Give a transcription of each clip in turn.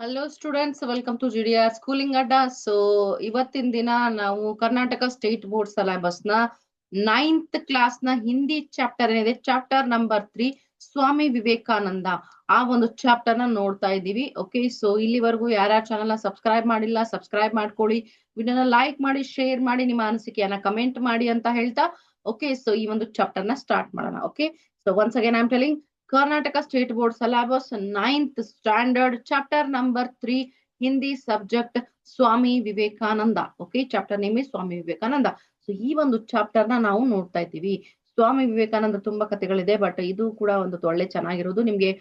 Hello students, welcome to G D R schooling Adda. So ಇವತ್ತಿನ ದಿನ ನಾವು ಕರ್ನಾಟಕ ಸ್ಟೇಟ್ ಬೋರ್ಡ್ ಸಿಲೆಬಸ್ ನ 9th ಕ್ಲಾಸ್ ನ ಹಿಂದಿ ಚಾಪ್ಟರ್ ಏನಿದೆ, ಚಾಪ್ಟರ್ ನಂಬರ್ 3 ಸ್ವಾಮಿ ವಿವೇಕಾನಂದ, ಆ ಒಂದು ಚಾಪ್ಟರ್ ನ ನೋಡ್ತಾ ಇದ್ದೀವಿ. ಓಕೆ, ಸೊ ಇಲ್ಲಿವರೆಗೂ ಯಾರ್ಯಾರ ಚಾನಲ್ ನ ಸಬ್ಸ್ಕ್ರೈಬ್ ಮಾಡಿಲ್ಲ, ಸಬ್ಸ್ಕ್ರೈಬ್ ಮಾಡ್ಕೊಳ್ಳಿ, ವಿಡಿಯೋನ ಲೈಕ್ ಮಾಡಿ, ಶೇರ್ ಮಾಡಿ, ನಿಮ್ಮ ಅನಿಸಿಕೆಯನ್ನ ಕಮೆಂಟ್ ಮಾಡಿ ಅಂತ ಹೇಳ್ತಾ ಓಕೆ, ಸೊ ಈ ಒಂದು ಚಾಪ್ಟರ್ ನ ಸ್ಟಾರ್ಟ್ ಮಾಡೋಣ. Okay, so once again I am telling Karnataka State Board Syllabus 9th Standard Chapter number 3 Hindi subject Swami Vivekananda. Okay, chapter name is Swami Vivekananda. So ಈ ಒಂದು chapter ನ ನಾವು ನೋಡ್ತಾ ಇದ್ದೀವಿ. ಸ್ವಾಮಿ ವಿವೇಕಾನಂದ ತುಂಬಾ ಕಥೆಗಳಿದೆ, ಬಟ್ ಇದು ಕೂಡ ಒಂದು ಒಳ್ಳೆ ಚೆನ್ನಾಗಿರೋದು ನಿಮ್ಗೆ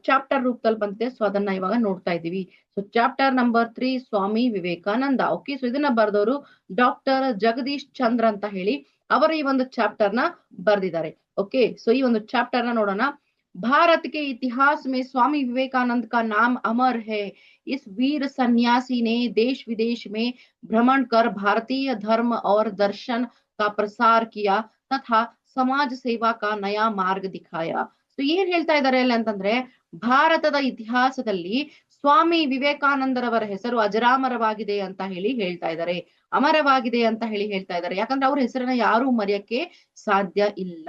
ಚಾಪ್ಟರ್ ರೂಪದಲ್ಲಿ ಬಂದಿದೆ. ಸೊ ಅದನ್ನ ಇವಾಗ ನೋಡ್ತಾ ಇದ್ದೀವಿ. So chapter number 3 Swami Vivekananda. Okay, so ಇದನ್ನ ಬರೆದವರು ಡಾಕ್ಟರ್ ಜಗದೀಶ್ ಚಂದ್ರ ಅಂತ ಹೇಳಿ ಅವರ ಈ ಒಂದು ಚಾಪ್ಟರ್ ನ ಬರ್ದಿದ್ದಾರೆ. ಓಕೆ, ಸೊ ಈ ಒಂದು ಚಾಪ್ಟರ್ ನ ನೋಡೋಣ. भारत के इतिहास में स्वामी विवेकानंद का नाम अमर है। इस वीर सन्यासी ने देश विदेश में भ्रमण कर भारतीय धर्म और दर्शन का प्रसार किया तथा समाज सेवा का नया मार्ग दिखाया. ಸೊ ಏನ್ ಹೇಳ್ತಾ ಇದ್ದಾರೆ ಅಲ್ಲಿ ಅಂತಂದ್ರೆ, ಭಾರತದ ಇತಿಹಾಸದಲ್ಲಿ ಸ್ವಾಮಿ ವಿವೇಕಾನಂದರವರ ಹೆಸರು ಅಜರಾಮರವಾಗಿದೆ ಅಂತ ಹೇಳಿ ಹೇಳ್ತಾ ಇದ್ದಾರೆ, ಅಮರವಾಗಿದೆ ಅಂತ ಹೇಳಿ ಹೇಳ್ತಾ ಇದ್ದಾರೆ. ಯಾಕಂದ್ರೆ ಅವ್ರ ಹೆಸರನ್ನ ಯಾರು ಮರೆಯಕ್ಕೆ ಸಾಧ್ಯ ಇಲ್ಲ.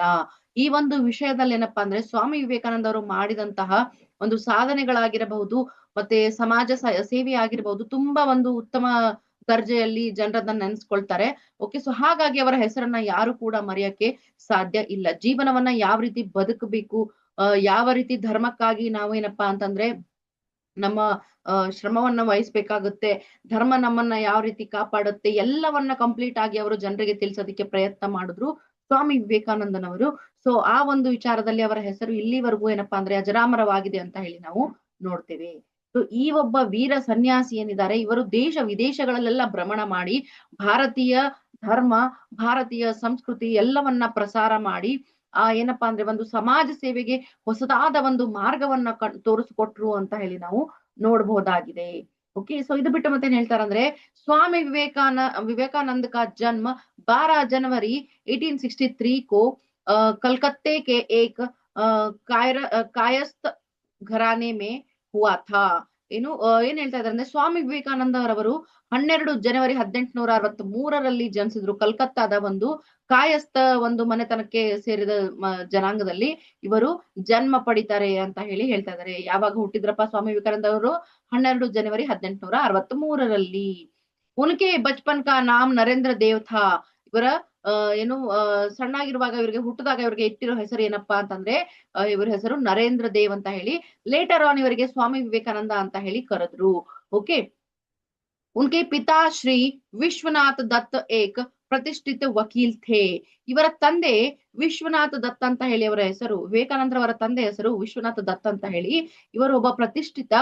ಈ ಒಂದು ವಿಷಯದಲ್ಲಿ ಏನಪ್ಪಾ ಅಂದ್ರೆ, ಸ್ವಾಮಿ ವಿವೇಕಾನಂದ ಅವರು ಮಾಡಿದಂತಹ ಒಂದು ಸಾಧನೆಗಳಾಗಿರಬಹುದು, ಮತ್ತೆ ಸಮಾಜ ಸೇವೆ ಆಗಿರಬಹುದು, ತುಂಬಾ ಒಂದು ಉತ್ತಮ ದರ್ಜೆಯಲ್ಲಿ ಜನರನ್ನ ನೆನೆಸ್ಕೊಳ್ತಾರೆ. ಓಕೆ, ಸೊ ಹಾಗಾಗಿ ಅವರ ಹೆಸರನ್ನ ಯಾರು ಕೂಡ ಮರೆಯಕ್ಕೆ ಸಾಧ್ಯ ಇಲ್ಲ. ಜೀವನವನ್ನ ಯಾವ ರೀತಿ ಬದುಕಬೇಕು, ಯಾವ ರೀತಿ ಧರ್ಮಕ್ಕಾಗಿ ನಾವು ಏನಪ್ಪಾ ಅಂತಂದ್ರೆ ನಮ್ಮ ಶ್ರಮವನ್ನ ವಹಿಸ್ಬೇಕಾಗುತ್ತೆ, ಧರ್ಮ ನಮ್ಮನ್ನ ಯಾವ ರೀತಿ ಕಾಪಾಡುತ್ತೆ, ಎಲ್ಲವನ್ನ ಕಂಪ್ಲೀಟ್ ಆಗಿ ಅವರು ಜನರಿಗೆ ತಿಳಿಸೋದಕ್ಕೆ ಪ್ರಯತ್ನ ಮಾಡಿದ್ರು ಸ್ವಾಮಿ ವಿವೇಕಾನಂದನವರು. ಸೊ ಆ ಒಂದು ವಿಚಾರದಲ್ಲಿ ಅವರ ಹೆಸರು ಇಲ್ಲಿವರೆಗೂ ಏನಪ್ಪಾ ಅಂದ್ರೆ ಅಜರಾಮರವಾಗಿದೆ ಅಂತ ಹೇಳಿ ನಾವು ನೋಡ್ತೇವೆ. ಸೊ ಈ ಒಬ್ಬ ವೀರ ಸನ್ಯಾಸಿ ಏನಿದ್ದಾರೆ, ಇವರು ದೇಶ ವಿದೇಶಗಳಲ್ಲೆಲ್ಲ ಭ್ರಮಣ ಮಾಡಿ ಭಾರತೀಯ ಧರ್ಮ, ಭಾರತೀಯ ಸಂಸ್ಕೃತಿ ಎಲ್ಲವನ್ನ ಪ್ರಸಾರ ಮಾಡಿ ಏನಪ್ಪಾ ಅಂದ್ರೆ ಒಂದು ಸಮಾಜ ಸೇವೆಗೆ ಹೊಸದಾದ ಒಂದು ಮಾರ್ಗವನ್ನ ತೋರಿಸ್ಕೊಟ್ರು ಅಂತ ಹೇಳಿ ನಾವು ನೋಡಬಹುದಾಗಿದೆ. ओके, सो ಇದು ಬಿಟ್ಟು ಮತ್ತೆ ಹೇಳ್ತಾರಂದ್ರೆ, स्वामी विवेकानंद का जन्म 12 जनवरी 1863 को कलकत्ते के एक कायस्थ घराने में हुआ था. ಏನು ಏನ್ ಹೇಳ್ತಾ ಇದಾರೆ ಅಂದ್ರೆ, ಸ್ವಾಮಿ ವಿವೇಕಾನಂದ ಅವರವರು 12 ಜನವರಿ 1863ರಲ್ಲಿ ಜನಿಸಿದ್ರು. ಕಲ್ಕತ್ತಾದ ಒಂದು ಕಾಯಸ್ಥ ಒಂದು ಮನೆತನಕ್ಕೆ ಸೇರಿದ ಜನಾಂಗದಲ್ಲಿ ಇವರು ಜನ್ಮ ಪಡಿತಾರೆ ಅಂತ ಹೇಳಿ ಹೇಳ್ತಾ ಇದಾರೆ. ಯಾವಾಗ ಹುಟ್ಟಿದ್ರಪ್ಪ ಸ್ವಾಮಿ ವಿವೇಕಾನಂದ ಅವರು? 12 ಜನವರಿ 1863ರಲ್ಲಿ. ಉನ್ಕೆ ಬಚ್ಪನ್ ಕಾ ನಾಮ್ ನರೇಂದ್ರ ದೇವ್ ಥಾ. ಇವರ ಏನು ಸಣ್ಣಾಗಿರುವಾಗ ಇವರಿಗೆ ಹುಟ್ಟಿದಾಗ ಇವರಿಗೆ ಇಟ್ಟಿರೋ ಹೆಸರು ಏನಪ್ಪಾ ಅಂತಂದ್ರೆ, ಇವರ ಹೆಸರು ನರೇಂದ್ರ ದೇವ್ ಅಂತ ಹೇಳಿ. ಲೇಟರ್ ಆನ್ ಇವರಿಗೆ ಸ್ವಾಮಿ ವಿವೇಕಾನಂದ ಅಂತ ಹೇಳಿ ಕರೆದ್ರು. ಓಕೆ, ಉನ್ಕೆ ಪಿತಾ ಶ್ರೀ ವಿಶ್ವನಾಥ್ ದತ್ ಏಕ್ ಪ್ರತಿಷ್ಠಿತ ವಕೀಲ್ ಥೇ. ಇವರ ತಂದೆ ವಿಶ್ವನಾಥ್ ದತ್ ಅಂತ ಹೇಳಿ ಅವರ ಹೆಸರು, ವಿವೇಕಾನಂದರವರ ತಂದೆ ಹೆಸರು ವಿಶ್ವನಾಥ್ ದತ್ ಅಂತ ಹೇಳಿ, ಇವರು ಒಬ್ಬ ಪ್ರತಿಷ್ಠಿತ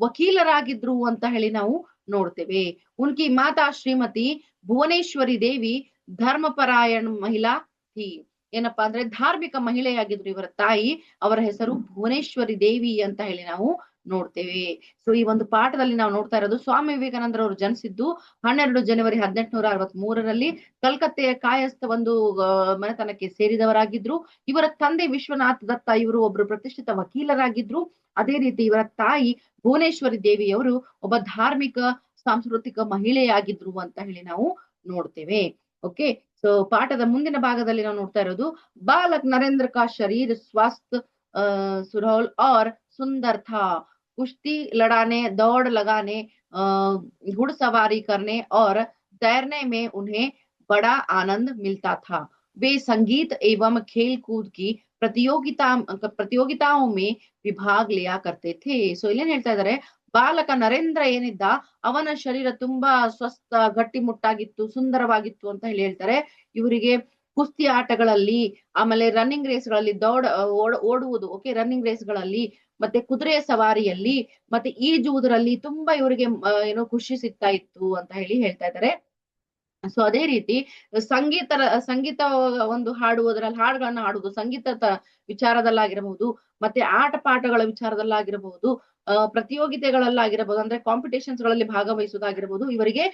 ವಕೀಲರಾಗಿದ್ರು ಅಂತ ಹೇಳಿ ನಾವು ನೋಡ್ತೇವೆ. ಉನ್ಕಿ ಮಾತಾ ಶ್ರೀಮತಿ ಭುವನೇಶ್ವರಿ ದೇವಿ ಧರ್ಮಪರಾಯಣ ಮಹಿಳಾ ಥಿ. ಏನಪ್ಪಾ ಅಂದ್ರೆ ಧಾರ್ಮಿಕ ಮಹಿಳೆಯಾಗಿದ್ರು ಇವರ ತಾಯಿ. ಅವರ ಹೆಸರು ಭುವನೇಶ್ವರಿ ದೇವಿ ಅಂತ ಹೇಳಿ ನಾವು ನೋಡ್ತೇವೆ. ಸೊ ಈ ಒಂದು ಪಾಠದಲ್ಲಿ ನಾವು ನೋಡ್ತಾ ಇರೋದು, ಸ್ವಾಮಿ ವಿವೇಕಾನಂದರವರು ಜನಿಸಿದ್ದು 12 ಜನವರಿ 1863ರಲ್ಲಿ ಕಲ್ಕತ್ತೆಯ ಕಾಯಸ್ಥ ಒಂದು ಮನೆತನಕ್ಕೆ ಸೇರಿದವರಾಗಿದ್ರು. ಇವರ ತಂದೆ ವಿಶ್ವನಾಥ್ ದತ್ತ, ಇವರು ಒಬ್ರು ಪ್ರತಿಷ್ಠಿತ ವಕೀಲರಾಗಿದ್ರು. ಅದೇ ರೀತಿ ಇವರ ತಾಯಿ ಭುವನೇಶ್ವರಿ ದೇವಿಯವರು ಒಬ್ಬ ಧಾರ್ಮಿಕ ಸಾಂಸ್ಕೃತಿಕ ಮಹಿಳೆಯಾಗಿದ್ರು ಅಂತ ಹೇಳಿ ನಾವು ನೋಡ್ತೇವೆ. ಓಕೆ, ಸೊ ಪಾಠದ ಮುಂದಿನ ಭಾಗದಲ್ಲಿ ನಾವು ನೋಡ್ತಾ ಇರೋದು, ಬಾಲಕ್ ನರೇಂದ್ರ ಕಾ ಶರೀರ್ ಸ್वस्थ सुडौल और सुंदर था. कुश्ती लड़ाने, दौड़ लगाने, घुड़सवारी करने और तैरने में उन्हें बड़ा आनंद मिलता था. वे संगीत एवं खेल कूद की प्रतियोगिताओं में विभाग लिया करते थे. ಸೊ ಇಲ್ಲೇನ್ ಹೇಳ್ತಾ ಇದಾರೆ, ಬಾಲಕ ನರೇಂದ್ರ ಏನಿದ್ದ ಅವನ ಶರೀರ ತುಂಬಾ ಸ್ವಸ್ಥ, ಗಟ್ಟಿಮುಟ್ಟಾಗಿತ್ತು, ಸುಂದರವಾಗಿತ್ತು ಅಂತ ಹೇಳಿ ಹೇಳ್ತಾರೆ. ಇವರಿಗೆ ಕುಸ್ತಿ ಆಟಗಳಲ್ಲಿ, ಆಮೇಲೆ ರನ್ನಿಂಗ್ ರೇಸ್ಗಳಲ್ಲಿ, ಓಡುವುದು, ಓಕೆ, ರನ್ನಿಂಗ್ ರೇಸ್ಗಳಲ್ಲಿ, ಮತ್ತೆ ಕುದುರೆ ಸವಾರಿಯಲ್ಲಿ, ಮತ್ತೆ ಈಜುವುದರಲ್ಲಿ ತುಂಬಾ ಇವರಿಗೆ ಏನೋ ಖುಷಿ ಸಿಗ್ತಾ ಇತ್ತು ಅಂತ ಹೇಳಿ ಹೇಳ್ತಾ ಇದ್ದಾರೆ. ಸೊ ಅದೇ ರೀತಿ ಸಂಗೀತ ಒಂದು ಹಾಡುವುದರಲ್ಲಿ, ಹಾಡುಗಳನ್ನ ಹಾಡುವುದು, ಸಂಗೀತ ವಿಚಾರದಲ್ಲಾಗಿರಬಹುದು, ಮತ್ತೆ ಆಟ ಪಾಠಗಳ ವಿಚಾರದಲ್ಲಾಗಿರಬಹುದು, ಪ್ರತಿಯೋಗಿತೆಗಳಲ್ಲಾಗಿರಬಹುದು, ಅಂದ್ರೆ ಕಾಂಪಿಟೇಷನ್ಸ್ ಗಳಲ್ಲಿ ಭಾಗವಹಿಸುವುದಾಗಿರಬಹುದು, ಇವರಿಗೆ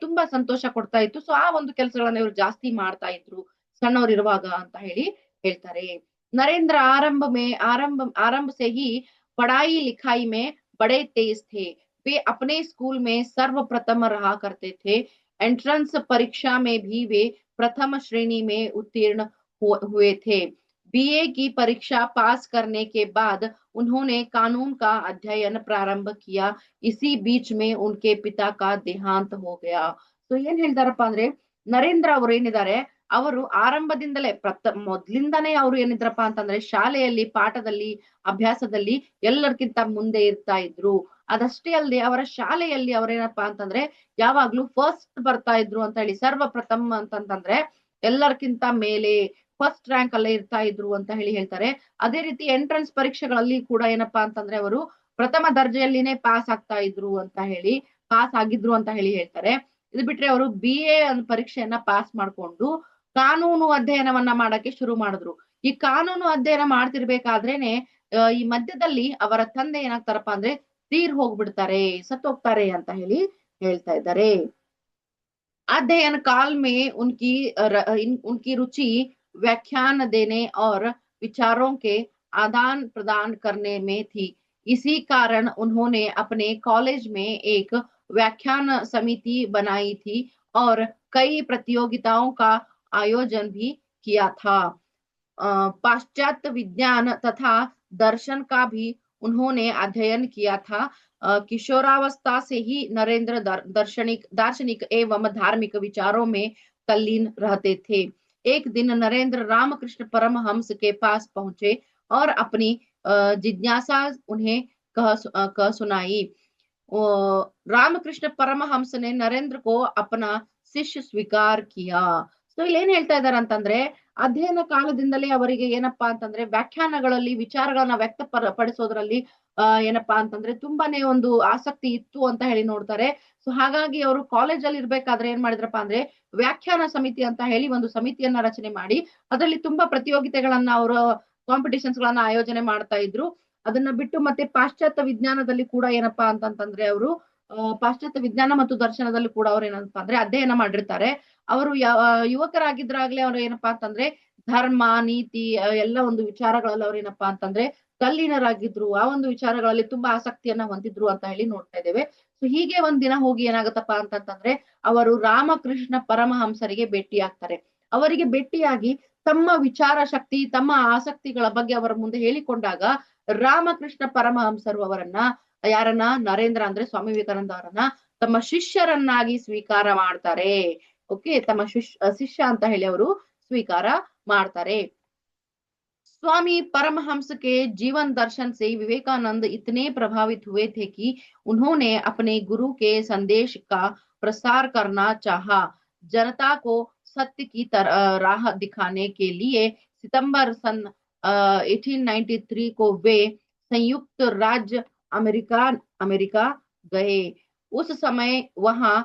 ತುಂಬಾ ಸಂತೋಷ ಕೊಡ್ತಾ ಇತ್ತು. ಸೊ ಆ ಒಂದು ಕೆಲಸಗಳನ್ನ ಇವರು ಜಾಸ್ತಿ ಮಾಡ್ತಾ ಇದ್ರು ಸಣ್ಣವರಿರುವಾಗ ಅಂತ ಹೇಳಿ ಹೇಳ್ತಾರೆ. ನರೇಂದ್ರ ಆರಂಭ ಸೆ ಹಿ ಪಢಾಯಿ ಲಿಖಾಯಿ ಮೇ ಬಡೆ ತೇಜ್ ಥೇ. वे अपने स्कूल में सर्वप्रथम रहा करते थे। एंट्रेंस परीक्षा में भी वे प्रथम श्रेणी में उत्तीर्ण हुए थे। बीए की परीक्षा पास करने के बाद उन्होंने कानून का अध्ययन प्रारंभ किया। इसी बीच में उनके पिता का देहांತ हो गया। ಸೊ ಏನ್ ಹೇಳ್ತಾರಪ್ಪ ಅಂದ್ರೆ ನರೇಂದ್ರ ಅವರು ಏನಿದ್ದಾರೆ ಅವರು ಆರಂಭದಿಂದಲೇ ಮೊದ್ಲಿಂದಾನೇ ಅವರು ಏನಿದ್ರಪ್ಪ ಅಂತಂದ್ರೆ ಶಾಲೆಯಲ್ಲಿ ಪಾಠದಲ್ಲಿ ಅಭ್ಯಾಸದಲ್ಲಿ ಎಲ್ಲರಿಗಿಂತ ಮುಂದೆ ಇರ್ತಾ ಇದ್ರು. ಅದಷ್ಟೇ ಅಲ್ಲದೆ ಅವರ ಶಾಲೆಯಲ್ಲಿ ಅವ್ರೇನಪ್ಪಾ ಅಂತಂದ್ರೆ ಯಾವಾಗ್ಲೂ ಫಸ್ಟ್ ಬರ್ತಾ ಇದ್ರು ಅಂತ ಹೇಳಿ, ಸರ್ವಪ್ರಥಮ್ ಅಂತಂತಂದ್ರೆ ಎಲ್ಲರಿಗಿಂತ ಮೇಲೆ ಫಸ್ಟ್ ರ್ಯಾಂಕ್ ಅಲ್ಲೇ ಇರ್ತಾ ಇದ್ರು ಅಂತ ಹೇಳಿ ಹೇಳ್ತಾರೆ. ಅದೇ ರೀತಿ ಎಂಟ್ರೆನ್ಸ್ ಪರೀಕ್ಷೆಗಳಲ್ಲಿ ಕೂಡ ಏನಪ್ಪಾ ಅಂತಂದ್ರೆ ಅವರು ಪ್ರಥಮ ದರ್ಜೆಯಲ್ಲಿನೇ ಪಾಸ್ ಆಗ್ತಾ ಇದ್ರು ಅಂತ ಹೇಳಿ, ಪಾಸ್ ಆಗಿದ್ರು ಅಂತ ಹೇಳಿ ಹೇಳ್ತಾರೆ. ಇದು ಬಿಟ್ರೆ ಅವರು BA ಪರೀಕ್ಷೆಯನ್ನ ಪಾಸ್ ಮಾಡ್ಕೊಂಡು ಕಾನೂನು ಅಧ್ಯಯನವನ್ನ ಮಾಡಕ್ಕೆ ಶುರು ಮಾಡಿದ್ರು. ಈ ಕಾನೂನು ಅಧ್ಯಯನ ಮಾಡ್ತಿರ್ಬೇಕಾದ್ರೇನೆ ಈ ಮಧ್ಯದಲ್ಲಿ ಅವರ ತಂದೆ ಏನಾಗ್ತಾರಪ್ಪ ಅಂದ್ರೆ ತೀರ್ ಹೋಗ್ಬಿಡ್ತಾರೆ, ಸತ್ತೋಗ್ತಾರೆ ಅಂತ ಹೇಳಿ ಹೇಳ್ತಾ ಇದ್ದಾರೆ. अध्ययन काल में उनकी रुचि व्याख्यान देने और विचारों के आदान प्रदान करने में थी। इसी कारण उन्होंने अपने कॉलेज में एक व्याख्यान समिति बनाई थी और कई प्रतियोगिताओं का आयोजन भी किया था। पाश्चात्य विज्ञान तथा दर्शन का भी उन्होंने अध्ययन किया था। किशोरावस्था से ही नरेंद्र दार्शनिक एवं धार्मिक विचारों में तल्लीन रहते थे। एक दिन नरेंद्र रामकृष्ण परमहंस के पास पहुंचे और अपनी जिज्ञासा उन्हें कह सुनाई। रामकृष्ण परमहंस ने नरेंद्र को अपना ಶಿಷ್ಯ ಸ್ವೀಕಾರ ಕಿಯಾ. ಸೊ ಇಲ್ಲಿ ಏನ್ ಹೇಳ್ತಾ ಇದಾರೆ ಅಂತಂದ್ರೆ ಅಧ್ಯಯನ ಕಾಲದಿಂದಲೇ ಅವರಿಗೆ ಏನಪ್ಪಾ ಅಂತಂದ್ರೆ ವ್ಯಾಖ್ಯಾನಗಳಲ್ಲಿ ವಿಚಾರಗಳನ್ನ ವ್ಯಕ್ತಪಡಿಸೋದ್ರಲ್ಲಿ ಏನಪ್ಪಾ ಅಂತಂದ್ರೆ ತುಂಬಾನೇ ಒಂದು ಆಸಕ್ತಿ ಇತ್ತು ಅಂತ ಹೇಳಿ ನೋಡ್ತಾರೆ. ಸೊ ಹಾಗಾಗಿ ಅವರು ಕಾಲೇಜ್ ಅಲ್ಲಿ ಇರ್ಬೇಕಾದ್ರೆ ಏನ್ ಮಾಡಿದ್ರಪ್ಪ ಅಂದ್ರೆ ವ್ಯಾಖ್ಯಾನ ಸಮಿತಿ ಅಂತ ಹೇಳಿ ಒಂದು ಸಮಿತಿಯನ್ನ ರಚನೆ ಮಾಡಿ ಅದರಲ್ಲಿ ತುಂಬಾ ಪ್ರತಿಯೋಗಿತೆಗಳನ್ನ ಅವರು ಕಾಂಪಿಟಿಷನ್ಸ್ ಗಳನ್ನ ಆಯೋಜನೆ ಮಾಡ್ತಾ ಇದ್ರು. ಅದನ್ನ ಬಿಟ್ಟು ಮತ್ತೆ ಪಾಶ್ಚಾತ್ಯ ವಿಜ್ಞಾನದಲ್ಲಿ ಕೂಡ ಏನಪ್ಪಾ ಅಂತಂತಂದ್ರೆ ಅವರು ಪಾಶ್ಚಾತ್ಯ ವಿಜ್ಞಾನ ಮತ್ತು ದರ್ಶನದಲ್ಲಿ ಕೂಡ ಅವ್ರು ಏನಪ್ಪಾ ಅಂದ್ರೆ ಅಧ್ಯಯನ ಮಾಡಿರ್ತಾರೆ. ಅವರು ಯುವಕರಾಗಿದ್ರಾಗ್ಲೇ ಅವ್ರು ಏನಪ್ಪಾ ಅಂತಂದ್ರೆ ಧರ್ಮ ನೀತಿ ಎಲ್ಲ ಒಂದು ವಿಚಾರಗಳಲ್ಲಿ ಅವ್ರು ಏನಪ್ಪಾ ಅಂತಂದ್ರೆ ತಲ್ಲೀನರಾಗಿದ್ರು, ಆ ಒಂದು ವಿಚಾರಗಳಲ್ಲಿ ತುಂಬಾ ಆಸಕ್ತಿಯನ್ನ ಹೊಂದಿದ್ರು ಅಂತ ಹೇಳಿ ನೋಡ್ತಾ ಇದ್ದೇವೆ. ಸೊ ಹೀಗೆ ಒಂದ್ ದಿನ ಹೋಗಿ ಏನಾಗತ್ತಪ್ಪ ಅಂತಂತಂದ್ರೆ ಅವರು ರಾಮಕೃಷ್ಣ ಪರಮಹಂಸರಿಗೆ ಭೇಟಿ ಆಗ್ತಾರೆ. ಅವರಿಗೆ ಭೇಟಿಯಾಗಿ ತಮ್ಮ ವಿಚಾರ ಶಕ್ತಿ ತಮ್ಮ ಆಸಕ್ತಿಗಳ ಬಗ್ಗೆ ಅವರ ಮುಂದೆ ಹೇಳಿಕೊಂಡಾಗ ರಾಮಕೃಷ್ಣ ಪರಮಹಂಸರು ಅವರನ್ನ ಯಾರನ್ನ ನರೇಂದ್ರ ಅಂದ್ರೆ ಸ್ವಾಮಿ ವಿವೇಕಾನಂದ ಅವರನ್ನ ತಮ್ಮ ಶಿಷ್ಯರನ್ನಾಗಿ ಸ್ವೀಕಾರ ಮಾಡ್ತಾರೆ. ಓಕೆ, ತಮ್ಮ ಶಿಷ್ಯ ಅಂತ ಹೇಳಿ ಅವರು ಸ್ವೀಕಾರ ಮಾಡ್ತಾರೆ. स्वामी परमहंस के जीवन दर्शन से विवेकानंद इतने प्रभावित हुए थे कि उन्होंने अपने गुरु के संदेश का प्रसार करना चाहा। जनता को सत्य की राह दिखाने के लिए सितंबर सन 1893 को वे संयुक्त राज्य अमेरिका गए। उस समय वहां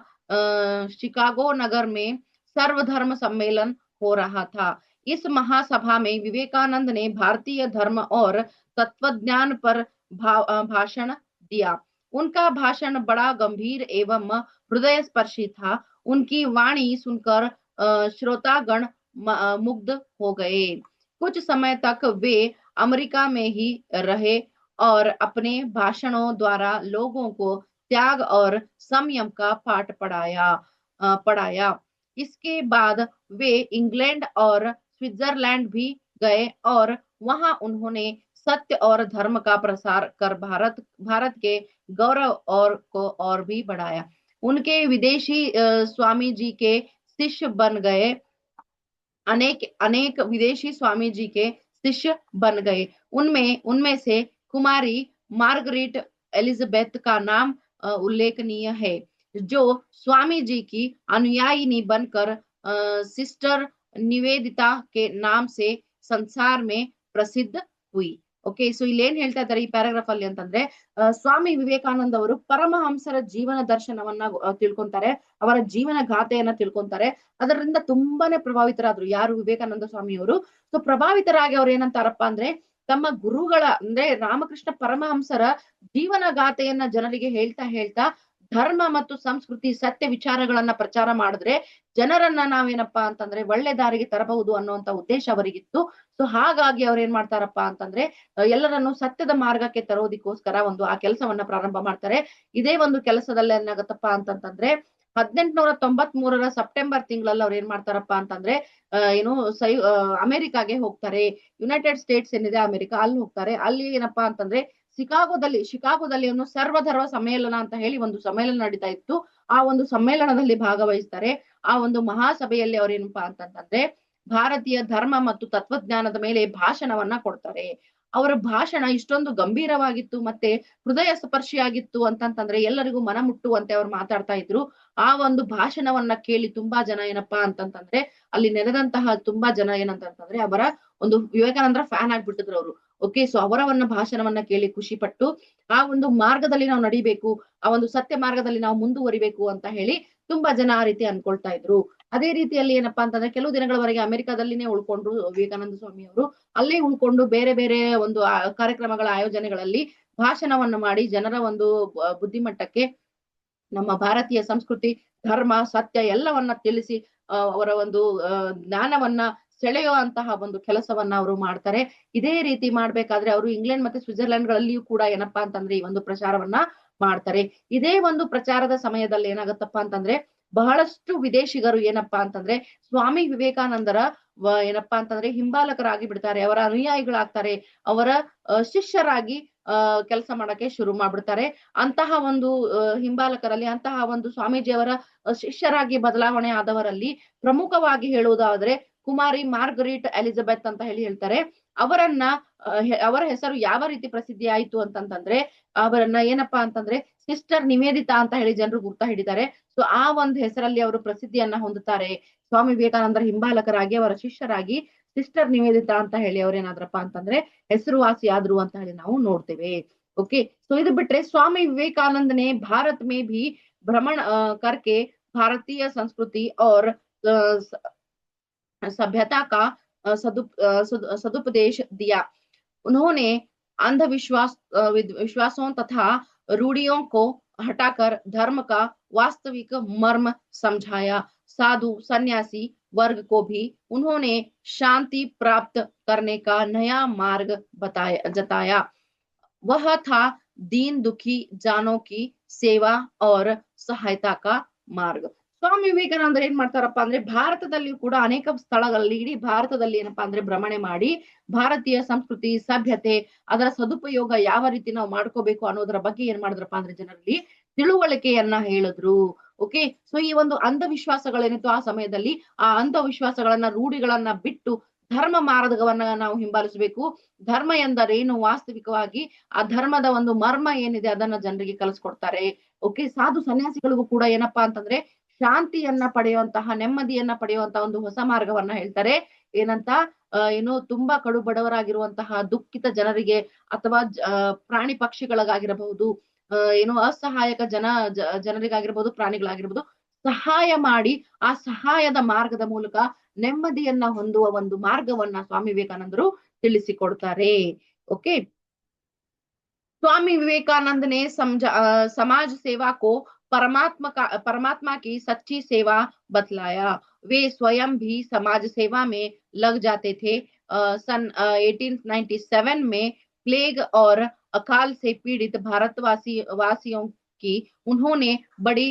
शिकागो नगर में सर्वधर्म सम्मेलन हो रहा था। इस महासभा में विवेकानंद ने भारतीय धर्म और तत्वज्ञान पर भाषण दिया। उनका भाषण बड़ा गंभीर एवं हृदय स्पर्शी था। उनकी वाणी सुनकर श्रोतागण मुग्ध हो गए। कुछ समय तक वे अमेरिका में ही रहे और अपने भाषणों द्वारा लोगों को त्याग और संयम का पाठ पढ़ाया। इसके बाद वे इंग्लैंड और स्विट्जरलैंड भी गए और वहां उन्होंने सत्य और धर्म का प्रसार कर भारत के गौरव को और भी बढ़ाया। उनके विदेशी स्वामी जी के शिष्य बन गए। अनेक विदेशी स्वामी जी के शिष्य बन गए। उनमें से कुमारी मार्गरेट एलिजाबेथ का नाम उल्लेखनीय है, जो स्वामी जी की अनुयायिनी बनकर सिस्टर निवेदिता के नाम से संसार में प्रसिद्ध हुई। ಓಕೆ, ಸೊ ಇಲ್ಲಿ ಏನ್ ಹೇಳ್ತಾ ಇದ್ದಾರೆ ಈ ಪ್ಯಾರಾಗ್ರಾಫ್ ಅಲ್ಲಿ ಅಂತಂದ್ರೆ ಸ್ವಾಮಿ ವಿವೇಕಾನಂದ ಅವರು ಪರಮಹಂಸರ ಜೀವನ ದರ್ಶನವನ್ನ ತಿಳ್ಕೊಂತಾರೆ, ಅವರ ಜೀವನ ಗಾಥೆಯನ್ನ ತಿಳ್ಕೊಂತಾರೆ. ಅದರಿಂದ ತುಂಬಾನೇ ಪ್ರಭಾವಿತರಾದ್ರು ಯಾರು ವಿವೇಕಾನಂದ ಸ್ವಾಮಿಯವರು. ಸೊ ಪ್ರಭಾವಿತರಾಗಿ ಅವ್ರು ಏನಂತಾರಪ್ಪ ಅಂದ್ರೆ ತಮ್ಮ ಗುರುಗಳ ಅಂದ್ರೆ ರಾಮಕೃಷ್ಣ ಪರಮಹಂಸರ ಜೀವನ ಗಾಥೆಯನ್ನ ಜನರಿಗೆ ಹೇಳ್ತಾ ಧರ್ಮ ಮತ್ತು ಸಂಸ್ಕೃತಿ ಸತ್ಯ ವಿಚಾರಗಳನ್ನ ಪ್ರಚಾರ ಮಾಡಿದ್ರೆ ಜನರನ್ನ ನಾವೇನಪ್ಪಾ ಅಂತಂದ್ರೆ ಒಳ್ಳೆ ದಾರಿಗೆ ತರಬಹುದು ಅನ್ನುವಂತ ಉದ್ದೇಶ ಅವರಿಗಿತ್ತು. ಸೊ ಹಾಗಾಗಿ ಅವ್ರು ಏನ್ ಮಾಡ್ತಾರಪ್ಪ ಅಂತಂದ್ರೆ ಎಲ್ಲರನ್ನು ಸತ್ಯದ ಮಾರ್ಗಕ್ಕೆ ತರೋದಿಕ್ಕೋಸ್ಕರ ಒಂದು ಆ ಕೆಲಸವನ್ನ ಪ್ರಾರಂಭ ಮಾಡ್ತಾರೆ. ಇದೇ ಒಂದು ಕೆಲಸದಲ್ಲಿ ಏನಾಗತ್ತಪ್ಪ ಅಂತಂತಂದ್ರೆ 1893 ಸೆಪ್ಟೆಂಬರ್ ತಿಂಗಳಲ್ಲಿ ಅವ್ರು ಏನ್ ಮಾಡ್ತಾರಪ್ಪ ಅಂತಂದ್ರೆ ಏನು ಅಮೆರಿಕಾಗೆ ಹೋಗ್ತಾರೆ. ಯುನೈಟೆಡ್ ಸ್ಟೇಟ್ಸ್ ಏನಿದೆ ಅಮೆರಿಕ, ಅಲ್ಲಿ ಹೋಗ್ತಾರೆ. ಅಲ್ಲಿ ಏನಪ್ಪಾ ಅಂತಂದ್ರೆ ಶಿಕಾಗೋದಲ್ಲಿ ಒಂದು ಸರ್ವಧರ್ಮ ಸಮ್ಮೇಳನ ಅಂತ ಹೇಳಿ ಒಂದು ಸಮ್ಮೇಳನ ನಡೀತಾ ಇತ್ತು. ಆ ಒಂದು ಸಮ್ಮೇಳನದಲ್ಲಿ ಭಾಗವಹಿಸ್ತಾರೆ. ಆ ಒಂದು ಮಹಾಸಭೆಯಲ್ಲಿ ಅವ್ರೇನಪ್ಪಾ ಅಂತಂತಂದ್ರೆ ಭಾರತೀಯ ಧರ್ಮ ಮತ್ತು ತತ್ವಜ್ಞಾನದ ಮೇಲೆ ಭಾಷಣವನ್ನ ಕೊಡ್ತಾರೆ. ಅವರ ಭಾಷಣ ಇಷ್ಟೊಂದು ಗಂಭೀರವಾಗಿತ್ತು ಮತ್ತೆ ಹೃದಯ ಸ್ಪರ್ಶಿಯಾಗಿತ್ತು ಅಂತಂತಂದ್ರೆ ಎಲ್ಲರಿಗೂ ಮನ ಮುಟ್ಟುವಂತೆ ಅವ್ರು ಮಾತಾಡ್ತಾ ಇದ್ರು. ಆ ಒಂದು ಭಾಷಣವನ್ನ ಕೇಳಿ ತುಂಬಾ ಜನ ಏನಪ್ಪಾ ಅಂತಂತಂದ್ರೆ ಅಲ್ಲಿ ನೆರೆದಂತಹ ತುಂಬಾ ಜನ ಏನಂತಂತಂದ್ರೆ ಅವರ ಒಂದು ವಿವೇಕಾನಂದರ ಫ್ಯಾನ್ ಆಗ್ಬಿಟ್ಟಿದ್ರು ಅವರು. ಓಕೆ, ಸೊ ಅವರವನ್ನ ಭಾಷಣವನ್ನ ಕೇಳಿ ಖುಷಿ ಪಟ್ಟು ಆ ಒಂದು ಮಾರ್ಗದಲ್ಲಿ ನಾವು ನಡಿಬೇಕು, ಆ ಒಂದು ಸತ್ಯ ಮಾರ್ಗದಲ್ಲಿ ನಾವು ಮುಂದುವರಿಬೇಕು ಅಂತ ಹೇಳಿ ತುಂಬಾ ಜನ ಆ ರೀತಿ ಅನ್ಕೊಳ್ತಾ ಇದ್ರು. ಅದೇ ರೀತಿಯಲ್ಲಿ ಏನಪ್ಪಾ ಅಂತಂದ್ರೆ ಕೆಲವು ದಿನಗಳವರೆಗೆ ಅಮೆರಿಕದಲ್ಲಿನೇ ಉಳ್ಕೊಂಡ್ರು ವಿವೇಕಾನಂದ ಸ್ವಾಮಿ ಅವರು. ಅಲ್ಲೇ ಉಳ್ಕೊಂಡು ಬೇರೆ ಬೇರೆ ಒಂದು ಕಾರ್ಯಕ್ರಮಗಳ ಆಯೋಜನೆಗಳಲ್ಲಿ ಭಾಷಣವನ್ನು ಮಾಡಿ ಜನರ ಒಂದು ಬುದ್ಧಿಮಟ್ಟಕ್ಕೆ ನಮ್ಮ ಭಾರತೀಯ ಸಂಸ್ಕೃತಿ, ಧರ್ಮ, ಸತ್ಯ ಎಲ್ಲವನ್ನ ತಿಳಿಸಿ ಅವರ ಒಂದು ಜ್ಞಾನವನ್ನ ಸೆಳೆಯುವಂತಹ ಒಂದು ಕೆಲಸವನ್ನ ಅವರು ಮಾಡ್ತಾರೆ. ಇದೇ ರೀತಿ ಮಾಡ್ಬೇಕಾದ್ರೆ ಅವರು ಇಂಗ್ಲೆಂಡ್ ಮತ್ತೆ ಸ್ವಿಟ್ಜರ್ಲೆಂಡ್ ಗಳಲ್ಲಿಯೂ ಕೂಡ ಏನಪ್ಪಾ ಅಂತಂದ್ರೆ ಈ ಒಂದು ಪ್ರಚಾರವನ್ನ ಮಾಡ್ತಾರೆ. ಇದೇ ಒಂದು ಪ್ರಚಾರದ ಸಮಯದಲ್ಲಿ ಏನಾಗತ್ತಪ್ಪ ಅಂತಂದ್ರೆ ಬಹಳಷ್ಟು ವಿದೇಶಿಗರು ಏನಪ್ಪಾ ಅಂತಂದ್ರೆ ಸ್ವಾಮಿ ವಿವೇಕಾನಂದರ ಏನಪ್ಪಾ ಅಂತಂದ್ರೆ ಹಿಂಬಾಲಕರಾಗಿ ಬಿಡ್ತಾರೆ, ಅವರ ಅನುಯಾಯಿಗಳಾಗ್ತಾರೆ, ಅವರ ಶಿಷ್ಯರಾಗಿ ಕೆಲಸ ಮಾಡಕ್ಕೆ ಶುರು ಮಾಡ್ಬಿಡ್ತಾರೆ. ಅಂತಹ ಒಂದು ಹಿಂಬಾಲಕರಲ್ಲಿ, ಅಂತಹ ಒಂದು ಸ್ವಾಮೀಜಿಯವರ ಶಿಷ್ಯರಾಗಿ ಬದಲಾವಣೆ ಆದವರಲ್ಲಿ ಪ್ರಮುಖವಾಗಿ ಹೇಳುವುದಾದ್ರೆ ಕುಮಾರಿ ಮಾರ್ಗರಿಟ್ ಎಲಿಜಬೆತ್ ಅಂತ ಹೇಳಿ ಹೇಳ್ತಾರೆ. ಅವರ ಹೆಸರು ಯಾವ ರೀತಿ ಪ್ರಸಿದ್ಧಿ ಆಯ್ತು ಅಂತಂತಂದ್ರೆ ಅವರನ್ನ ಏನಪ್ಪಾ ಅಂತಂದ್ರೆ ಸಿಸ್ಟರ್ ನಿವೇದಿತಾ ಅಂತ ಹೇಳಿ ಜನರು ಗುರ್ತ ಹಿಡಿತಾರೆ. ಸೊ ಆ ಒಂದು ಹೆಸರಲ್ಲಿ ಅವರು ಪ್ರಸಿದ್ಧಿಯನ್ನ ಹೊಂದುತ್ತಾರೆ. ಸ್ವಾಮಿ ವಿವೇಕಾನಂದರ ಹಿಂಬಾಲಕರಾಗಿ ಅವರ ಶಿಷ್ಯರಾಗಿ ಸಿಸ್ಟರ್ ನಿವೇದಿತಾ ಅಂತ ಹೇಳಿ ಅವ್ರೇನಾದ್ರಪ್ಪ ಅಂತಂದ್ರೆ ಹೆಸರುವಾಸಿ ಆದ್ರು ಅಂತ ಹೇಳಿ ನಾವು ನೋಡ್ತೇವೆ. ओके, सो ಇದು ಬಿಟ್ರೆ स्वामी विवेकानंद ने भारत में भी भ्रमण करके भारतीय संस्कृति और सभ्यता का सदुपदेश दिया. उन्होंने विश्वासों तथा रूढ़ियों को हटाकर धर्म का वास्तविक मर्म समझाया. साधु सन्यासी वर्ग को भी उन्होंने शांति प्राप्त करने का नया मार्ग जताया. वह था दीन दुखी जानों की ಸೇವಾ और ಸಹಾಯತಾ ಕಾ ಮಾರ್ಗ. ಸ್ವಾಮಿ ವಿವೇಕಾನಂದರು ಏನ್ ಮಾಡ್ತಾರಪ್ಪ ಅಂದ್ರೆ ಭಾರತದಲ್ಲಿಯೂ ಕೂಡ ಅನೇಕ ಸ್ಥಳಗಳಲ್ಲಿ ಇಡೀ ಭಾರತದಲ್ಲಿ ಏನಪ್ಪಾ ಅಂದ್ರೆ ಭ್ರಮಣೆ ಮಾಡಿ ಭಾರತೀಯ ಸಂಸ್ಕೃತಿ, ಸಭ್ಯತೆ, ಅದರ ಸದುಪಯೋಗ ಯಾವ ರೀತಿ ನಾವು ಮಾಡ್ಕೋಬೇಕು ಅನ್ನೋದರ ಬಗ್ಗೆ ಏನ್ ಮಾಡಿದ್ರಪ್ಪ ಅಂದ್ರೆ ಜನರಲ್ಲಿ ತಿಳುವಳಿಕೆಯನ್ನ ಹೇಳಿದ್ರು. ಓಕೆ, ಸೊ ಈ ಒಂದು ಅಂಧವಿಶ್ವಾಸಗಳೇನಿತ್ತು ಆ ಸಮಯದಲ್ಲಿ ಆ ಅಂಧವಿಶ್ವಾಸಗಳನ್ನ, ರೂಢಿಗಳನ್ನ ಬಿಟ್ಟು ಧರ್ಮ ಮಾರ್ಗವನ್ನ ನಾವು ಹಿಂಬಾಲಿಸಬೇಕು. ಧರ್ಮ ಎಂದರೇನು, ವಾಸ್ತವಿಕವಾಗಿ ಆ ಧರ್ಮದ ಒಂದು ಮರ್ಮ ಏನಿದೆ ಅದನ್ನ ಜನರಿಗೆ ಕಲಿಸ್ಕೊಡ್ತಾರೆ. ಓಕೆ, ಸಾಧು ಸನ್ಯಾಸಿಗಳಿಗೂ ಕೂಡ ಏನಪ್ಪಾ ಅಂತಂದ್ರೆ ಶಾಂತಿಯನ್ನ ಪಡೆಯುವಂತಹ, ನೆಮ್ಮದಿಯನ್ನ ಪಡೆಯುವಂತಹ ಒಂದು ಹೊಸ ಮಾರ್ಗವನ್ನ ಹೇಳ್ತಾರೆ. ಏನಂತ ಏನು ತುಂಬಾ ಕಡು ಬಡವರಾಗಿರುವಂತಹ ದುಃಖಿತ ಜನರಿಗೆ ಅಥವಾ ಪ್ರಾಣಿ ಪಕ್ಷಿಗಳಿಗಾಗಿರಬಹುದು, ಏನು ಅಸಹಾಯಕ ಜನರಿಗಾಗಿರ್ಬೋದು, ಪ್ರಾಣಿಗಳಾಗಿರ್ಬೋದು, ಸಹಾಯ ಮಾಡಿ ಆ ಸಹಾಯದ ಮಾರ್ಗದ ಮೂಲಕ ನೆಮ್ಮದಿಯನ್ನ ಹೊಂದುವ ಒಂದು ಮಾರ್ಗವನ್ನ ಸ್ವಾಮಿ ವಿವೇಕಾನಂದರು ತಿಳಿಸಿಕೊಡ್ತಾರೆ. ಓಕೆ, स्वामी विवेकानंद ने समाज सेवा को परमात्मा की सच्ची सेवा बतलाया. वे स्वयं भी समाज सेवा में लग जाते थे. सन 1897 में प्लेग और अकाल से पीड़ित वासियों की उन्होंने बड़ी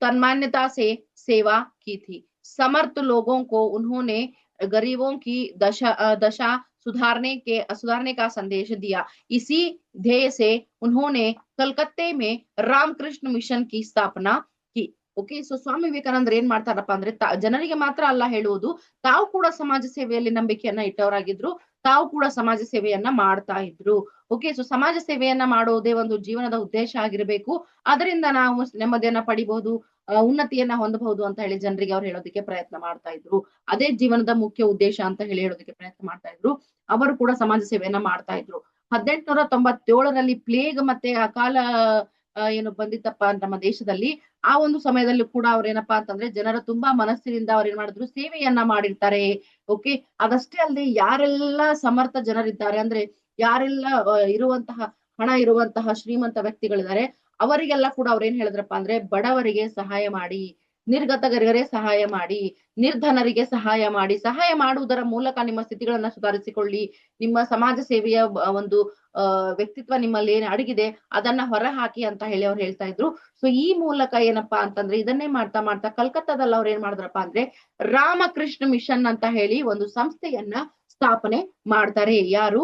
तन्मान्यता से सेवा की थी. समर्थ लोगों को उन्होंने गरीबों की दशा सुधारने का संदेश दिया. इसी ध्येय से उन्होंने कलकत्ते में रामकृष्ण मिशन की स्थापना की. ಓಕೆ, ಸೊ ಸ್ವಾಮಿ ವಿವೇಕಾನಂದರು ಏನ್ ಮಾಡ್ತಾರಪ್ಪ ಅಂದ್ರೆ ಜನರಿಗೆ ಮಾತ್ರ ಅಲ್ಲ ಹೇಳುವುದು, ತಾವು ಕೂಡ ಸಮಾಜ ಸೇವೆಯಲ್ಲಿ ನಂಬಿಕೆಯನ್ನ ಇಟ್ಟವರಾಗಿದ್ರು, ತಾವು ಕೂಡ ಸಮಾಜ ಸೇವೆಯನ್ನ ಮಾಡ್ತಾ ಇದ್ರು. ಓಕೆ, ಸೊ ಸಮಾಜ ಸೇವೆಯನ್ನ ಮಾಡುವುದೇ ಒಂದು ಜೀವನದ ಉದ್ದೇಶ ಆಗಿರಬೇಕು. ಅದರಿಂದ ನಾವು ನೆಮ್ಮದಿಯನ್ನ ಪಡಿಬಹುದು, ಉನ್ನತಿಯನ್ನ ಹೊಂದಬಹುದು ಅಂತ ಹೇಳಿ ಜನರಿಗೆ ಅವ್ರು ಹೇಳೋದಕ್ಕೆ ಪ್ರಯತ್ನ ಮಾಡ್ತಾ ಇದ್ರು. ಅದೇ ಜೀವನದ ಮುಖ್ಯ ಉದ್ದೇಶ ಅಂತ ಹೇಳಿ ಹೇಳೋದಕ್ಕೆ ಪ್ರಯತ್ನ ಮಾಡ್ತಾ ಇದ್ರು. ಅವರು ಕೂಡ ಸಮಾಜ ಸೇವೆಯನ್ನ ಮಾಡ್ತಾ ಇದ್ರು. 1897ರಲ್ಲಿ ಪ್ಲೇಗ್ ಮತ್ತೆ ಅಕಾಲ ಏನು ಬಂದಿತ್ತಪ್ಪ ನಮ್ಮ ದೇಶದಲ್ಲಿ, ಆ ಒಂದು ಸಮಯದಲ್ಲಿ ಕೂಡ ಅವ್ರೇನಪ್ಪಾ ಅಂತಂದ್ರೆ ಜನರ ತುಂಬಾ ಮನಸ್ಸಿನಿಂದ ಅವ್ರು ಏನ್ ಮಾಡಿದ್ರು, ಸೇವೆಯನ್ನ ಮಾಡಿರ್ತಾರೆ. ಓಕೆ, ಅದಷ್ಟೇ ಅಲ್ಲದೆ ಯಾರೆಲ್ಲ ಸಮರ್ಥ ಜನರಿದ್ದಾರೆ ಅಂದ್ರೆ ಯಾರೆಲ್ಲ ಇರುವಂತಹ ಹಣ ಇರುವಂತಹ ಶ್ರೀಮಂತ ವ್ಯಕ್ತಿಗಳಿದ್ದಾರೆ, ಅವರಿಗೆಲ್ಲ ಕೂಡ ಅವ್ರು ಏನ್ ಹೇಳಿದ್ರಪ್ಪ ಅಂದ್ರೆ ಬಡವರಿಗೆ ಸಹಾಯ ಮಾಡಿ, ನಿರ್ಗತಕರಿಗೆ ಸಹಾಯ ಮಾಡಿ, ನಿರ್ಧನರಿಗೆ ಸಹಾಯ ಮಾಡಿ, ಸಹಾಯ ಮಾಡುವುದರ ಮೂಲಕ ನಿಮ್ಮ ಸ್ಥಿತಿಗಳನ್ನ ಸುಧಾರಿಸಿಕೊಳ್ಳಿ, ನಿಮ್ಮ ಸಮಾಜ ಸೇವೆಯ ಒಂದು ವ್ಯಕ್ತಿತ್ವ ನಿಮ್ಮಲ್ಲಿ ಏನ್ ಅಡಗಿದೆ ಅದನ್ನ ಹೊರ ಹಾಕಿ ಅಂತ ಹೇಳಿ ಅವ್ರು ಹೇಳ್ತಾ ಇದ್ರು. ಸೊ ಈ ಮೂಲಕ ಏನಪ್ಪಾ ಅಂತಂದ್ರೆ ಇದನ್ನೇ ಮಾಡ್ತಾ ಮಾಡ್ತಾ ಕಲ್ಕತ್ತಾದಲ್ಲಿ ಅವ್ರು ಏನ್ ಮಾಡಿದ್ರಪ್ಪ ಅಂದ್ರೆ ರಾಮಕೃಷ್ಣ ಮಿಷನ್ ಅಂತ ಹೇಳಿ ಒಂದು ಸಂಸ್ಥೆಯನ್ನ ಸ್ಥಾಪನೆ ಮಾಡ್ತಾರೆ. ಯಾರು?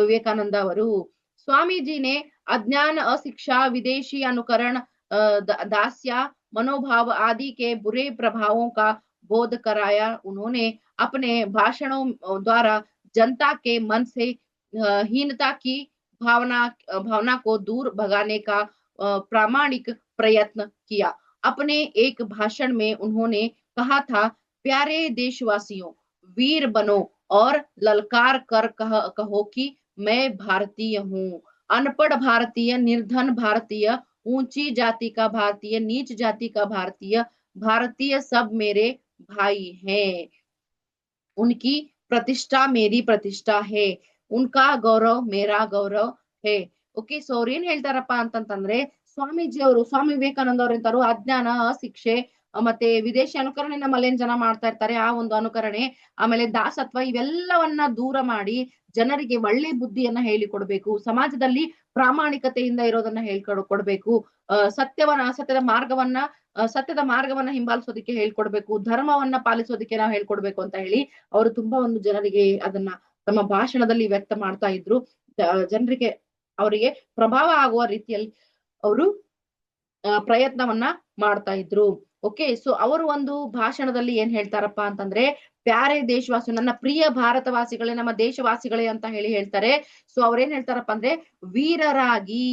ವಿವೇಕಾನಂದ ಅವರು. स्वामी ने अज्ञान, अशिक्षा, विदेशी अनुकरण, दास्या, मनोभाव आदि के बुरे प्रभावों का बोध कराया। उन्होंने अपने भाषणों द्वारा जनता के मन से हीनता की भावना को दूर भगाने का प्रामाणिक प्रयत्न किया। अपने एक भाषण में उन्होंने कहा था, प्यारे देशवासियों, वीर बनो और ललकार कर कहो कि मैं भारतीय हूँ। अनपढ़ भारतीय, निर्धन भारतीय, ऊंची जाति का भारतीय, नीच जाति का भारतीय, भारतीय सब मेरे भाई हैं। उनकी प्रतिष्ठा मेरी प्रतिष्ठा है, उनका गौरव मेरा गौरव है. ಓಕೆ, ಸೊ ಅವ್ರು ಏನ್ ಹೇಳ್ತಾರಪ್ಪ ಅಂತಂತಂದ್ರೆ ಸ್ವಾಮೀಜಿ ಅವರು, ಸ್ವಾಮಿ ವಿವೇಕಾನಂದ ಅವ್ರು ಎಂತಾರು ಅಜ್ಞಾನ, ಅಶಿಕ್ಷೆ ಮತ್ತೆ ವಿದೇಶಿ ಅನುಕರಣೆ ನಮ್ಮಲ್ಲಿ ಏನ್ ಜನ ಮಾಡ್ತಾ ಇರ್ತಾರೆ ಆ ಒಂದು ಅನುಕರಣೆ, ಆಮೇಲೆ ದಾಸತ್ವ ಇವೆಲ್ಲವನ್ನ ದೂರ ಮಾಡಿ ಜನರಿಗೆ ಒಳ್ಳೆ ಬುದ್ಧಿಯನ್ನ ಹೇಳಿಕೊಡ್ಬೇಕು, ಸಮಾಜದಲ್ಲಿ ಪ್ರಾಮಾಣಿಕತೆಯಿಂದ ಇರೋದನ್ನ ಹೇಳ್ಕೊಡ್ಬೇಕು, ಸತ್ಯದ ಮಾರ್ಗವನ್ನ ಹಿಂಬಾಲಿಸೋದಕ್ಕೆ ಹೇಳ್ಕೊಡ್ಬೇಕು, ಧರ್ಮವನ್ನ ಪಾಲಿಸೋದಕ್ಕೆ ನಾವು ಹೇಳ್ಕೊಡ್ಬೇಕು ಅಂತ ಹೇಳಿ ಅವರು ತುಂಬಾ ಒಂದು ಜನರಿಗೆ ಅದನ್ನ ತಮ್ಮ ಭಾಷಣದಲ್ಲಿ ವ್ಯಕ್ತ ಮಾಡ್ತಾ ಇದ್ರು. ಜನರಿಗೆ ಅವರಿಗೆ ಪ್ರಭಾವ ಆಗುವ ರೀತಿಯಲ್ಲಿ ಅವರು ಪ್ರಯತ್ನವನ್ನ ಮಾಡ್ತಾ ಇದ್ರು. ಓಕೆ, ಸೊ ಅವರು ಒಂದು ಭಾಷಣದಲ್ಲಿ ಏನ್ ಹೇಳ್ತಾರಪ್ಪ ಅಂತಂದ್ರೆ, ಪ್ಯಾರೆ ದೇಶವಾಸಿ, ನನ್ನ ಪ್ರಿಯ ಭಾರತವಾಸಿಗಳೇ, ನಮ್ಮ ದೇಶವಾಸಿಗಳೇ ಅಂತ ಹೇಳಿ ಹೇಳ್ತಾರೆ. ಸೊ ಅವ್ರೇನ್ ಹೇಳ್ತಾರಪ್ಪ ಅಂದ್ರೆ ವೀರರಾಗಿ,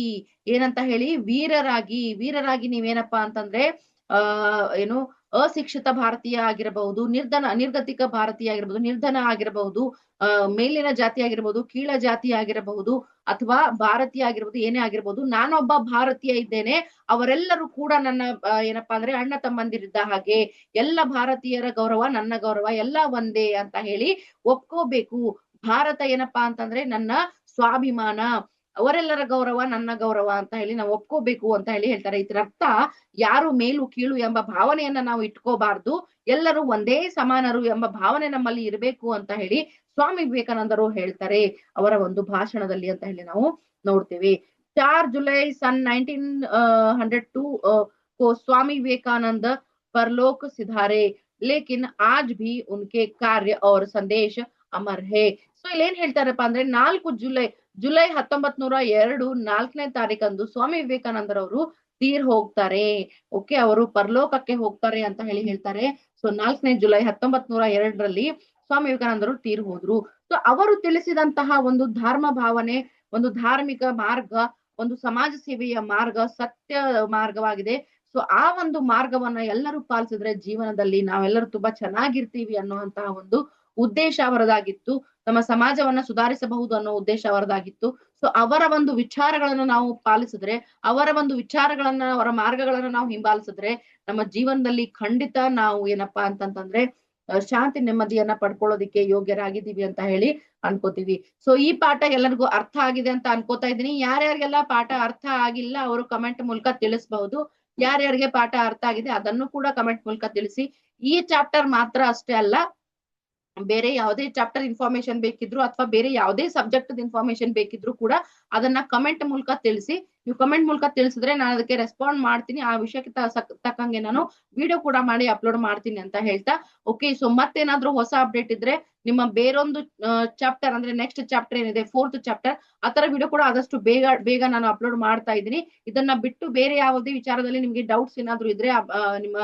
ಏನಂತ ಹೇಳಿ, ವೀರರಾಗಿ ನೀವೇನಪ್ಪಾ ಅಂತಂದ್ರೆ ಏನು ಅಶಿಕ್ಷಿತ ಭಾರತೀಯ ಆಗಿರಬಹುದು, ನಿರ್ಗತಿಕ ಭಾರತೀಯ ಆಗಿರಬಹುದು, ನಿರ್ಧನ ಆಗಿರಬಹುದು, ಮೇಲಿನ ಜಾತಿ ಆಗಿರಬಹುದು, ಕೀಳ ಜಾತಿ ಆಗಿರಬಹುದು, ಅಥವಾ ಭಾರತೀಯ ಆಗಿರ್ಬೋದು, ಏನೇ ಆಗಿರ್ಬೋದು, ನಾನೊಬ್ಬ ಭಾರತೀಯ ಇದ್ದೇನೆ, ಅವರೆಲ್ಲರೂ ಕೂಡ ನನ್ನ ಏನಪ್ಪಾ ಅಂದ್ರೆ ಅಣ್ಣ ತಮ್ಮಂದಿರಿದ್ದ ಹಾಗೆ, ಎಲ್ಲ ಭಾರತೀಯರ ಗೌರವ ನನ್ನ ಗೌರವ ಎಲ್ಲ ಒಂದೇ ಅಂತ ಹೇಳಿ ಒಪ್ಕೋಬೇಕು. ಭಾರತ ಏನಪ್ಪಾ ಅಂತಂದ್ರೆ ನನ್ನ ಸ್ವಾಭಿಮಾನ, ಅವರೆಲ್ಲರ ಗೌರವ ನನ್ನ ಗೌರವ ಅಂತ ಹೇಳಿ ನಾವು ಒಪ್ಕೋಬೇಕು ಅಂತ ಹೇಳಿ ಹೇಳ್ತಾರೆ. ಇದರ ಅರ್ಥ ಯಾರು ಮೇಲು ಕೀಳು ಎಂಬ ಭಾವನೆಯನ್ನ ನಾವು ಇಟ್ಕೋಬಾರ್ದು, ಎಲ್ಲರೂ ಒಂದೇ ಸಮಾನರು ಎಂಬ ಭಾವನೆ ನಮ್ಮಲ್ಲಿ ಇರಬೇಕು ಅಂತ ಹೇಳಿ ಸ್ವಾಮಿ ವಿವೇಕಾನಂದರು ಹೇಳ್ತಾರೆ ಅವರ ಒಂದು ಭಾಷಣದಲ್ಲಿ ಅಂತ ಹೇಳಿ ನಾವು ನೋಡ್ತೇವೆ. 4 जुलाई सन 1902 को स्वामी विवेकानंद परलोक सिधारे, लेकिन आज भी उनके कार्य और संदेश अमर है. ಸೊ ಇಲ್ಲಿ ಏನ್ ಹೇಳ್ತಾರಪ್ಪ ಅಂದ್ರೆ 4 ಜುಲೈ 1902 4ನೇ ತಾರೀಕಂದು ಸ್ವಾಮಿ ವಿವೇಕಾನಂದರವರು ತೀರ್ ಹೋಗ್ತಾರೆ. ಓಕೆ, ಅವರು ಪರಲೋಕಕ್ಕೆ ಹೋಗ್ತಾರೆ ಅಂತ ಹೇಳಿ ಹೇಳ್ತಾರೆ. ಸೊ 4ನೇ ಜುಲೈ 1902ರಲ್ಲಿ ಸ್ವಾಮಿ ವಿವೇಕಾನಂದರು ತೀರ್ ಹೋದ್ರು. ಸೊ ಅವರು ತಿಳಿಸಿದಂತಹ ಒಂದು ಧರ್ಮ ಭಾವನೆ, ಒಂದು ಧಾರ್ಮಿಕ ಮಾರ್ಗ, ಒಂದು ಸಮಾಜ ಸೇವೆಯ ಮಾರ್ಗ ಸತ್ಯ ಮಾರ್ಗವಾಗಿದೆ. ಸೊ ಆ ಒಂದು ಮಾರ್ಗವನ್ನ ಎಲ್ಲರೂ ಪಾಲಿಸಿದ್ರೆ ಜೀವನದಲ್ಲಿ ನಾವೆಲ್ಲರೂ ತುಂಬಾ ಚೆನ್ನಾಗಿರ್ತೀವಿ ಅನ್ನುವಂತಹ ಒಂದು ಉದ್ದೇಶ ಅವರದಾಗಿತ್ತು. ನಮ್ಮ ಸಮಾಜವನ್ನ ಸುಧಾರಿಸಬಹುದು ಅನ್ನೋ ಉದ್ದೇಶ ಅವರದಾಗಿತ್ತು. ಸೊ ಅವರ ಒಂದು ವಿಚಾರಗಳನ್ನ ನಾವು ಪಾಲಿಸಿದ್ರೆ, ಅವರ ಒಂದು ವಿಚಾರಗಳನ್ನ, ಅವರ ಮಾರ್ಗಗಳನ್ನ ನಾವು ಹಿಂಬಾಲಿಸಿದ್ರೆ ನಮ್ಮ ಜೀವನದಲ್ಲಿ ಖಂಡಿತ ನಾವು ಏನಪ್ಪಾ ಅಂತಂತಂದ್ರೆ ಶಾಂತಿ ನೆಮ್ಮದಿಯನ್ನ ಪಡ್ಕೊಳ್ಳೋದಿಕ್ಕೆ ಯೋಗ್ಯರಾಗಿದ್ದೀವಿ ಅಂತ ಹೇಳಿ ಅನ್ಕೋತೀವಿ. ಸೊ ಈ ಪಾಠ ಎಲ್ಲರಿಗೂ ಅರ್ಥ ಆಗಿದೆ ಅಂತ ಅನ್ಕೋತಾ ಇದ್ದೀನಿ. ಯಾರ್ಯಾರಿಗೆಲ್ಲ ಪಾಠ ಅರ್ಥ ಆಗಿಲ್ಲ ಅವರು ಕಮೆಂಟ್ ಮೂಲಕ ತಿಳಿಸಬಹುದು. ಯಾರ್ಯಾರಿಗೆ ಪಾಠ ಅರ್ಥ ಆಗಿದೆ ಅದನ್ನು ಕೂಡ ಕಮೆಂಟ್ ಮೂಲಕ ತಿಳಿಸಿ. ಈ ಚಾಪ್ಟರ್ ಮಾತ್ರ ಅಷ್ಟೇ ಅಲ್ಲ, ಬೇರೆ ಯಾವುದೇ ಚಾಪ್ಟರ್ ಇನ್ಫಾರ್ಮೇಶನ್ ಬೇಕಿದ್ರು ಅಥವಾ ಬೇರೆ ಯಾವುದೇ ಸಬ್ಜೆಕ್ಟ್ ಇನ್ಫಾರ್ಮೇಶನ್ ಬೇಕಿದ್ರು ಕೂಡ ಅದನ್ನ ಕಮೆಂಟ್ ಮೂಲಕ ತಿಳಿಸಿ. ನೀವು ಕಮೆಂಟ್ ಮೂಲಕ ತಿಳಿಸಿದ್ರೆ ನಾನು ಅದಕ್ಕೆ ರೆಸ್ಪಾಂಡ್ ಮಾಡ್ತೀನಿ. ಆ ವಿಷಯಕ್ಕೆ ತಕ್ಕಂಗೆ ನಾನು ವಿಡಿಯೋ ಕೂಡ ಮಾಡಿ ಅಪ್ಲೋಡ್ ಮಾಡ್ತೀನಿ ಅಂತ ಹೇಳ್ತಾ, ಓಕೆ, ಸೊ ಮತ್ತೇನಾದ್ರೂ ಹೊಸ ಅಪ್ಡೇಟ್ ಇದ್ರೆ ನಿಮ್ಮ ಬೇರೊಂದು ಚಾಪ್ಟರ್ ಅಂದ್ರೆ ನೆಕ್ಸ್ಟ್ ಚಾಪ್ಟರ್ ಏನಿದೆ 4th ಚಾಪ್ಟರ್, ಆ ತರ ವಿಡಿಯೋ ಕೂಡ ಆದಷ್ಟು ಬೇಗ ನಾನು ಅಪ್ಲೋಡ್ ಮಾಡ್ತಾ ಇದ್ದೀನಿ. ಇದನ್ನ ಬಿಟ್ಟು ಬೇರೆ ಯಾವುದೇ ವಿಚಾರದಲ್ಲಿ ನಿಮ್ಗೆ ಡೌಟ್ಸ್ ಏನಾದ್ರು ಇದ್ರೆ ನಿಮ್ಮ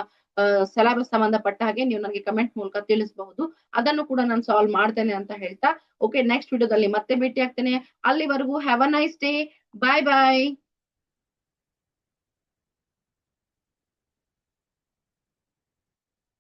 ಸಿಲೆಬಸ್ ಸಂಬಂಧಪಟ್ಟ ಹಾಗೆ ನೀವು ನನಗೆ ಕಮೆಂಟ್ ಮೂಲಕ ತಿಳಿಸಬಹುದು. ಅದನ್ನು ಕೂಡ ನಾನು ಸಾಲ್ವ್ ಮಾಡ್ತೇನೆ ಅಂತ ಹೇಳ್ತಾ, ಓಕೆ, ನೆಕ್ಸ್ಟ್ ವಿಡಿಯೋದಲ್ಲಿ ಮತ್ತೆ ಭೇಟಿ ಆಗ್ತೇನೆ. ಅಲ್ಲಿವರೆಗೂ have a nice day. Bye bye.